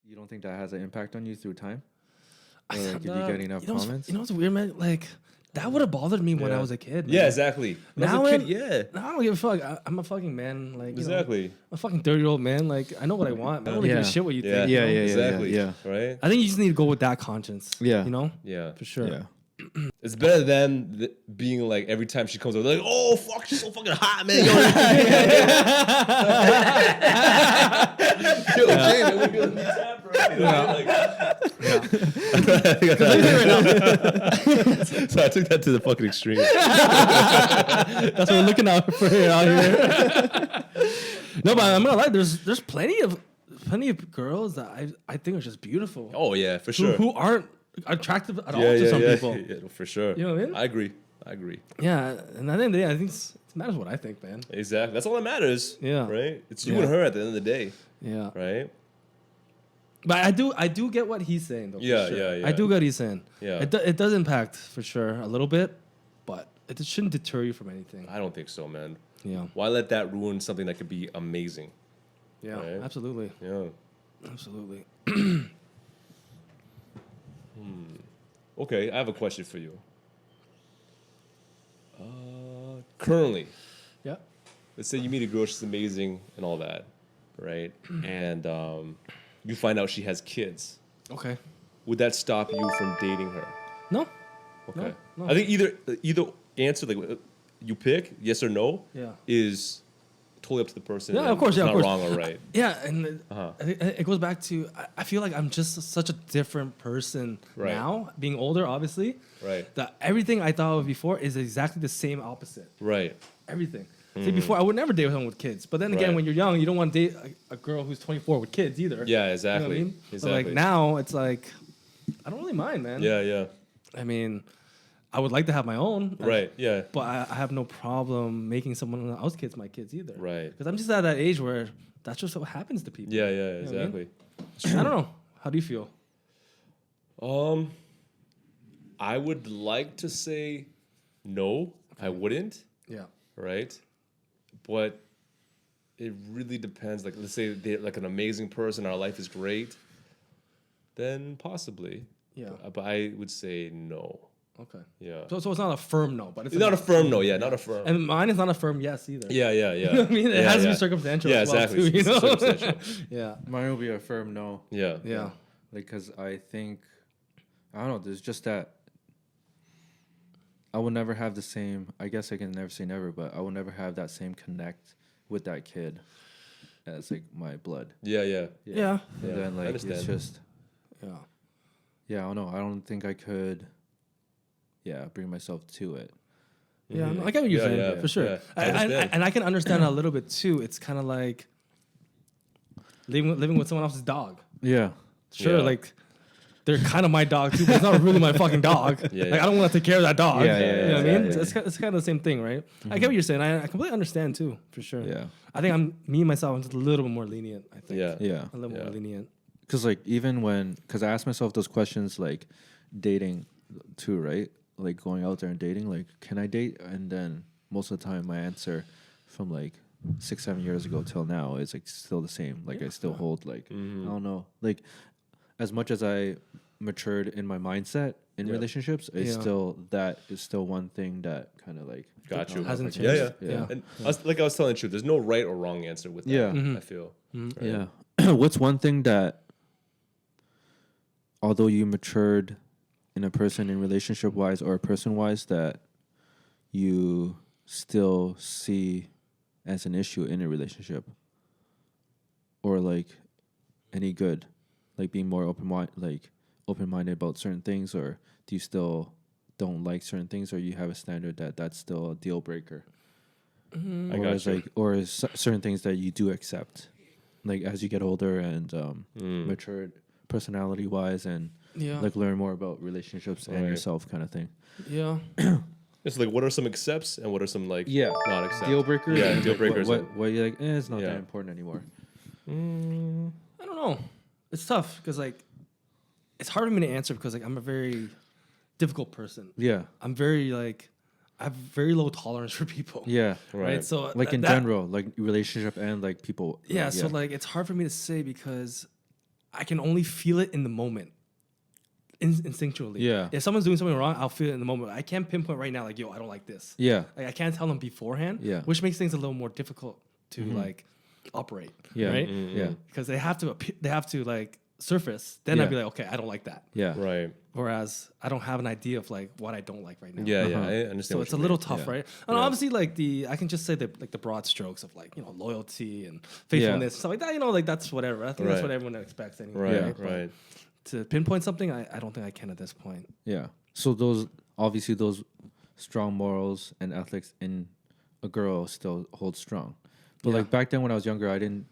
You don't think that has an impact on you through time? Or like, if you get enough comments? You know what's weird, man? Like, that would have bothered me when I was a kid. Man. Yeah, exactly. Now, As a kid, now I don't give a fuck. I'm a fucking man. Like, exactly. I'm a fucking 30-year-old man. Like, I know what I want. I don't really give a shit what you Yeah. think. Yeah, you know? Exactly. Yeah. Right? I think you just need to go with that conscience. Yeah. You know? Yeah. For sure. Yeah. It's better than being like every time she comes over, like, oh fuck, she's so fucking hot, man. Yo, Jay, man, we're gonna meet that, bro. You know, like, so I took that to the fucking extreme. That's what we're looking out for out here. No, but I'm not lie. There's plenty of girls that I think are just beautiful. Oh yeah, for sure. Who aren't attractive at all to some people. Yeah, for sure. You know what I mean? I agree. Yeah, and at the end of the day, I think it matters what I think, man. Exactly. That's all that matters. Yeah. Right? It's you and her at the end of the day. Yeah. Right? But I do get what he's saying, though. Yeah, for sure. yeah. I do get what he's saying. Yeah. It does impact, for sure, a little bit, but it shouldn't deter you from anything. I don't think so, man. Yeah. Why let that ruin something that could be amazing? Yeah, Right? absolutely. Yeah. Absolutely. Okay, I have a question for you. Currently, Yeah. let's say you meet a girl, she's amazing and all that, right? And you find out she has kids. Okay. Would that stop you from dating her? No. Okay. No. I think either answer, like you pick, yes or no, Yeah. is totally up to the person. Yeah, and of course. Yeah, it's of course. not wrong or right. Yeah, and Uh-huh. it goes back to I feel like I'm just such a different person Right. now, being older, obviously. Right. That everything I thought of before is exactly the same opposite. Right. Everything. See, before I would never date someone with kids, but then again, Right. when you're young, you don't want to date a girl who's 24 with kids either. Yeah, You know exactly. what I mean? Exactly. So like now, it's like I don't really mind, man. Yeah, yeah. I mean, I would like to have my own. Right, yeah. But I have no problem making someone else's kids my kids either. Right. Because I'm just at that age where that's just what happens to people. Yeah, yeah, You know what I exactly. mean? I don't know. How do you feel? I would like to say no, I wouldn't, Yeah. right? But it really depends. Like, let's say they're like an amazing person, our life is great, then possibly. Yeah. But I would say no. Okay. Yeah. So it's not a firm no, but it's It's not a firm no, yeah, not a firm. And mine is not a firm yes either. Yeah, yeah, yeah. You know what I mean? It Yeah, has to yeah. be circumstantial. Yeah, as well, exactly. Too, you know? Circumstantial. Yeah. Mine will be a firm no. Yeah. Yeah. Like, because I think, I don't know, there's just that I will never have the same, I guess I can never say never, but I will never have that same connect with that kid as, like, my blood. Yeah, yeah. Yeah. And Yeah, then, I like, it's understand. just, Yeah. yeah, I don't know. I don't think I could, bring myself to it. Yeah, no, I get what you're Yeah, saying, yeah, for sure. yeah. I understand. And I can understand a little bit too. It's kind of like living with someone else's dog. Yeah. Sure, Yeah. like they're kind of my dog too, but it's not really my fucking dog. Yeah, Like yeah. I don't want to take care of that dog. Yeah, yeah, You know yeah, what I yeah, mean? yeah, It's kind of the same thing, right? I get what you're saying. I completely understand too, for sure. Yeah. I think me myself, I'm just a little bit more lenient. I think. Yeah. Yeah. A little Yeah. more lenient. Because, like, because I asked myself those questions, like, dating too, right? Like, going out there and dating, like, can I date? And then most of the time, my answer from, like, 6-7 years ago till now is, like, still the same. Like, I still hold, like, I don't know. Like, as much as I matured in my mindset in Yeah. relationships, it's Yeah. that is still one thing that kind of, like, Got you. Hasn't Yeah, yeah. changed. Yeah. And I was telling you, there's no right or wrong answer with that. Yeah. I feel. Yeah. What's one thing that, although you matured in a person in relationship wise or person wise, that you still see as an issue in a relationship, or like any good, like being more open minded about certain things, or do you still don't like certain things, or you have a standard that's still a deal breaker? I Or got is you. certain things that you do accept, like as you get older and matured personality wise, and Yeah. like learn more about relationships and Right. yourself, kind of thing. Yeah. It's like, what are some accepts and what are some like not accepts? Deal breakers. Yeah, and, deal like, breakers. What you're like? It's not Yeah. that important anymore. I don't know. It's tough because like it's hard for me to answer because like I'm a very difficult person. Yeah, I'm very like I have very low tolerance for people. yeah. Right. So Like in that- general, like relationship and like people. Yeah. So like it's hard for me to say because I can only feel it in the moment. Instinctually. Yeah. If someone's doing something wrong, I'll feel it in the moment. I can't pinpoint right now, like, yo, I don't like this. Yeah. Like, I can't tell them beforehand. Yeah. Which makes things a little more difficult to like operate. Yeah. Right. Yeah. Because they have to like surface. Then Yeah. I'd be like, okay, I don't like that. Yeah. Right. Whereas I don't have an idea of like what I don't like right now. Yeah, yeah. Uh-huh. I understand. So what it's a you little mean. tough, Yeah. right? And Yeah. obviously, like I can just say the broad strokes of like loyalty and faithfulness, stuff like that. Like that's whatever. I think that's Right. what everyone expects anyway. Right, Yeah. But right. to pinpoint something, I don't think I can at this point. Yeah. So those strong morals and ethics in a girl still hold strong. But Yeah. like back then when I was younger, I didn't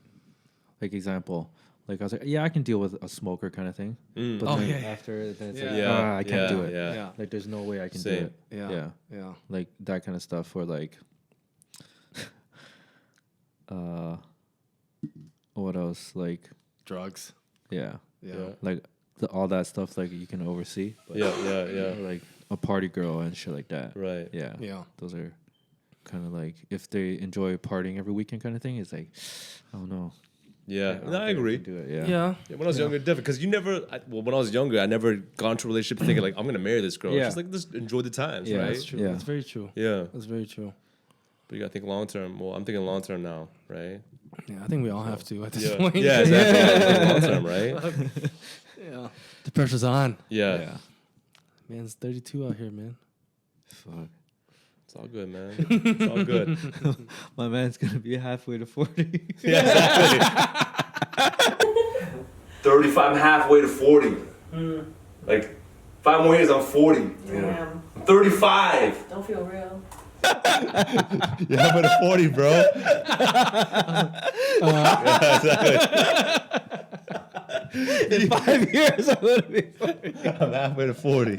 like example. Like I was like, yeah, I can deal with a smoker kind of thing. Mm. But Oh, then yeah, yeah. after then it's Yeah. like, Yeah, I can't do it. Yeah. Yeah. Like there's no way I can Same. do it. Yeah. Yeah. Yeah. Like that kind of stuff or like what else? Like Drugs. yeah. Yeah. Yeah. Like all that stuff like you can oversee. But Yeah. like a party girl and shit like that. Right. Yeah. Yeah. Those are kind of like if they enjoy partying every weekend kind of thing. It's like I don't know. Yeah. don't No, I think agree. can do it. Yeah. Yeah. Yeah, when I was younger, definitely. Because you never, when I was younger, I never gone to a relationship thinking like I'm gonna marry this girl. Yeah. It's just like just enjoy the times, Yeah, right? That's true. Yeah. That's very true. Yeah, That's very true. but you gotta think long term. Well, I'm thinking long term now, right? Yeah, I think we all have to at this Yeah, point. yeah, exactly. Long term, right? Yeah. The pressure's on. Yeah. Man's 32 out here, man. Fuck. It's all good, man. It's all good. My man's gonna be halfway to 40. Yeah, exactly. 35, I'm halfway to 40. Like, 5 more years, I'm 40. Damn. I'm 35. Don't feel real. You're halfway to 40, bro. Yeah, exactly. In 5 years, I'm gonna be 40. I'm halfway to 40.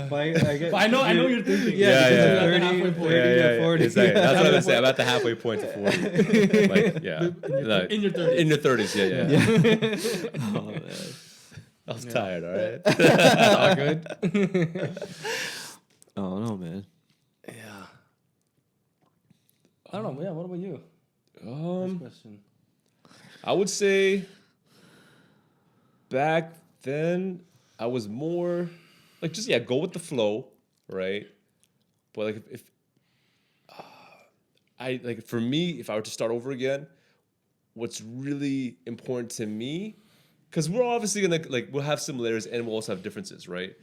But I know you're thinking. Yeah, because yeah. of 30, Halfway point. 30 to 40. Exactly. That's what I'm gonna say. I'm at the halfway point to 40. Like, yeah. Like, in your 30s. In your 30s, yeah. Oh, man. I was tired, all right? It's all good. Oh no, man. Yeah. I don't know. Yeah, what about you? Next question. I would say back then I was more like just go with the flow, right? But like if I like for me, if I were to start over again, what's really important to me, because we're obviously gonna we'll have similarities and we'll also have differences, right?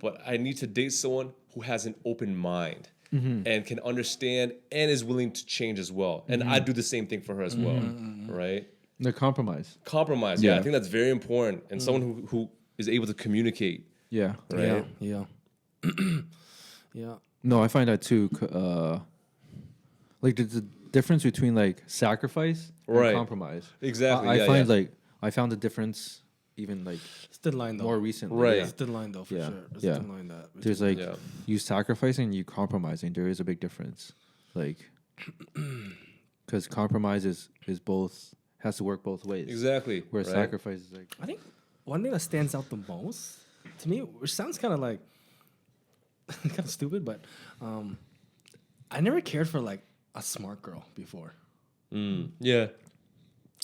But I need to date someone who has an open mind and can understand and is willing to change as well. And I do the same thing for her as well, right? The compromise. Compromise, yeah. I think that's very important. And someone who is able to communicate, Yeah. right? Yeah. Yeah. No, I find that too. Like there's a difference between like sacrifice Right. and compromise. Exactly. I find like I found the difference even like It's thin line though. more recently. Right. Yeah. It's a thin line though, for Yeah. sure. It's Yeah. a thin line that. There's like Yeah. you sacrificing and you compromising. There is a big difference. Like because compromise is both has to work both ways. Exactly. Where right? sacrifice is like I think one thing that stands out the most to me, which sounds kind of like kind of stupid, but I never cared for like a smart girl before. Yeah.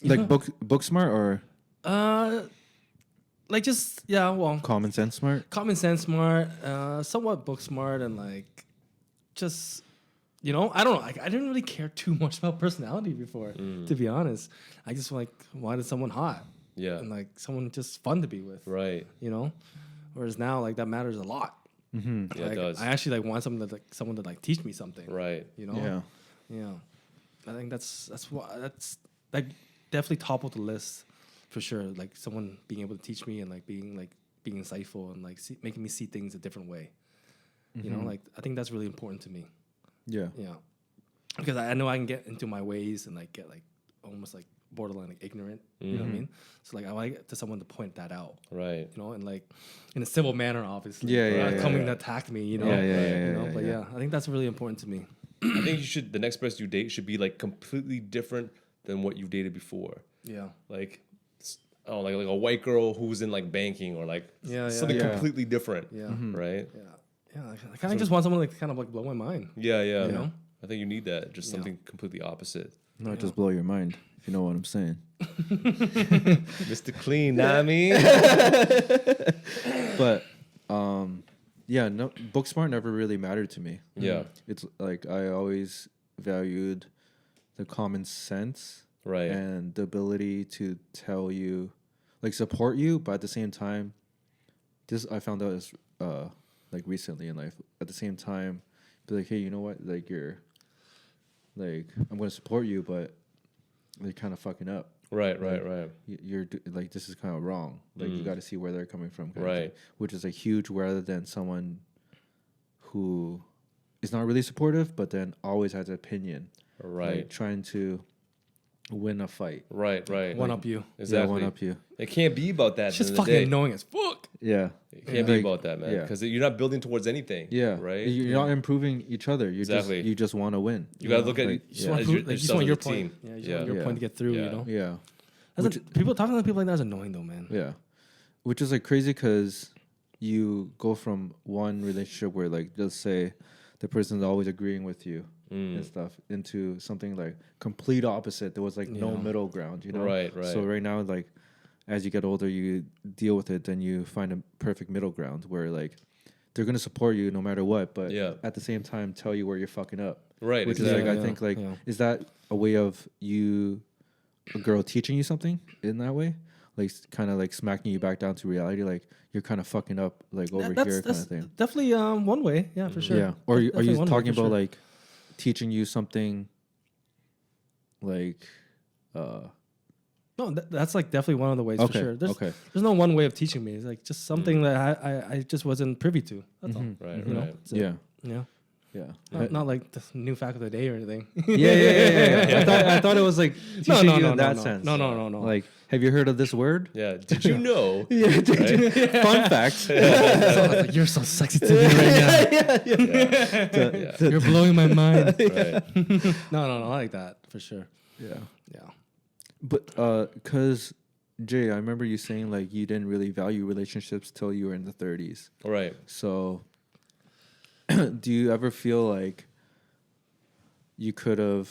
like book smart or Like just yeah, well, common sense smart. common sense smart, somewhat book smart, and like just I don't know. Like I didn't really care too much about personality before, to be honest. I just like wanted someone hot Yeah. and like someone just fun to be with, Right. Whereas now like that matters a lot. Yeah, Like, it does. I actually like want someone to teach me something. Right. Yeah. Yeah. I think that's like definitely top of the list for sure. Like someone being able to teach me and like being insightful and like making me see things a different way. Like I think that's really important to me. Yeah. Yeah. Because I know I can get into my ways and like get like almost like borderline like ignorant. You know what I mean? So like I like to someone to point that out. Right. And like in a civil manner, obviously. Yeah, yeah, Not yeah, coming yeah. to attack me, Yeah, yeah, yeah, But yeah. I think that's really important to me. I think the next person you date should be like completely different than what you've dated before. Yeah. Like, like a white girl who's in like banking or like Yeah, something yeah. completely different. Yeah. Right. Yeah. Yeah. I kind of just want someone like kind of like blow my mind. Yeah. Yeah. You know? I think you need that. Just something completely opposite. Not just blow your mind, if you know what I'm saying. Mr. Clean, know what I mean? But yeah, no, book smart never really mattered to me. Yeah. It's like I always valued the common sense Right. and the ability to tell you, like support you, but at the same time, this I found out is like recently in life. At the same time, be like, hey, you know what? Like like I'm gonna support you, but they're kind of fucking up. Right. You're like this is kind of wrong. Like you got to see where they're coming from, kind of Right. thing, which is a huge rather than someone who is not really supportive, but then always has an opinion, Right. like trying to win a fight. Right. One up you. Exactly. Yeah, one up you. It can't be about that. It's at just the end of the fucking day. annoying as fuck. Yeah, It can't be Like, about that, man. yeah. Because you're not building towards anything. yeah, Right. You're not improving each other. You Exactly. you just want to win. You gotta look at Like, You just yeah. want, as prove- like, you just yourself want as your a point. team. Yeah, you just Yeah. want your Yeah. point to get through. Yeah. You know. Yeah, People talking to people like that is annoying though, man. yeah, which is like crazy because you go from one relationship where like let's say the person's always agreeing with you and stuff into something like complete opposite. There was like no Yeah. middle ground, you know? Right. So right now, like as you get older, you deal with it, then you find a perfect middle ground where like they're gonna support you no matter what, but Yeah. at the same time tell you where you're fucking up. Right. Which Exactly. is like Yeah, I think like yeah. is that a way of a girl teaching you something in that way? Like kind of like smacking you back down to reality, like you're kind of fucking up like over here kind of thing. Definitely one way. Yeah, for sure. Yeah. Or are Definitely you one way, talking for about sure. like teaching you something like No, that's like definitely one of the ways okay, for sure. okay. There's no one way of teaching me. It's like just something that I just wasn't privy to. That's all. Right. You know? Right. So, Yeah. Yeah. Yeah. Not like the new fact of the day or anything. Yeah. I thought it was like teaching you in that sense. No. Like, have you heard of this word? Yeah. Did you know? Yeah. Fun fact. So I was like, you're so sexy to me right now. Yeah. You're blowing my mind. Right. No, I like that for sure. Yeah. Yeah. But cause Jay, I remember you saying like you didn't really value relationships till you were in the 30s. Right. So do you ever feel like you could have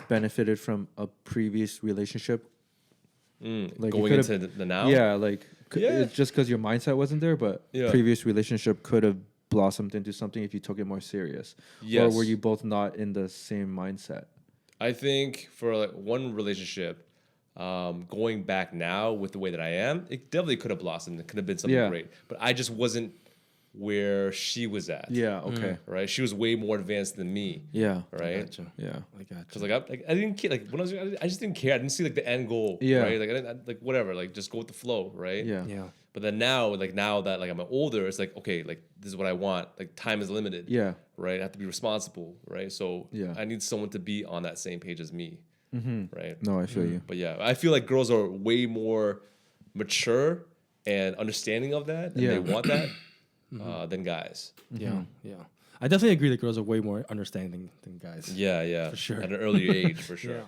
benefited from a previous relationship? Like you Going could've- into the now. Yeah, like Yeah. it's just because your mindset wasn't there, but Yeah. previous relationship could have blossomed into something if you took it more serious. Yes. Or were you both not in the same mindset? I think for like one relationship, going back now with the way that I am, it definitely could have blossomed. It could have been something Yeah. great. But I just wasn't where she was at. Yeah. Okay. Right. She was way more advanced than me. Yeah. Right. Gotcha. Yeah. I got Cause like I didn't care. Like when I was, I just didn't care. I didn't see like the end goal. Yeah. Right. Like like whatever. Like just go with the flow. Right. Yeah. Yeah. But then now that like I'm older, it's like okay, like this is what I want. Like time is limited. Yeah. Right. I have to be responsible. Right. So Yeah. I need someone to be on that same page as me. Right. No, I feel you. But yeah, I feel like girls are way more mature and understanding of that, and Yeah. they want that than guys. Yeah. I definitely agree that girls are way more understanding than guys. Yeah, yeah, For sure. At an earlier age, for sure. Yeah.